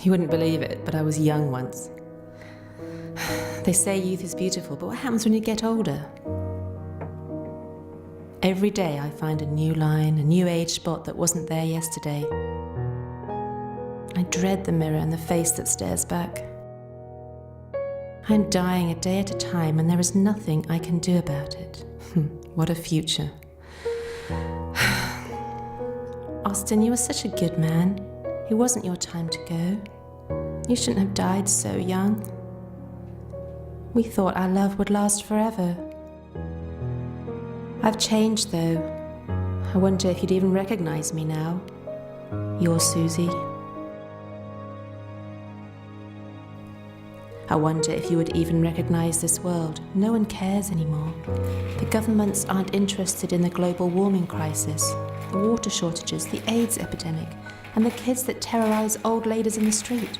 You wouldn't believe it, but I was young once. They say youth is beautiful, but what happens when you get older? Every day I find a new line, a new age spot that wasn't there yesterday. I dread the mirror and the face that stares back. I'm dying a day at a time and there is nothing I can do about it. What a future. Austin, you were such a good man. It wasn't your time to go. You shouldn't have died so young. We thought our love would last forever. I've changed though. I wonder if you'd even recognize me now. You're Susie. I wonder if you would even recognize this world. No one cares anymore. The governments aren't interested in the global warming crisis, the water shortages, the AIDS epidemic, and the kids that terrorize old ladies in the street.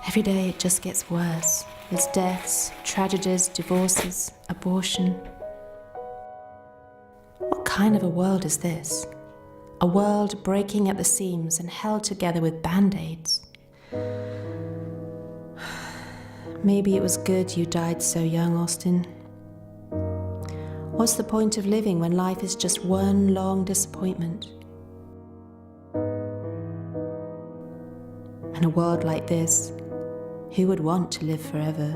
Every day it just gets worse. There's deaths, tragedies, divorces, abortion. What kind of a world is this? A world breaking at the seams and held together with band-aids. Maybe it was good you died so young, Austin. What's the point of living when life is just one long disappointment? In a world like this, who would want to live forever?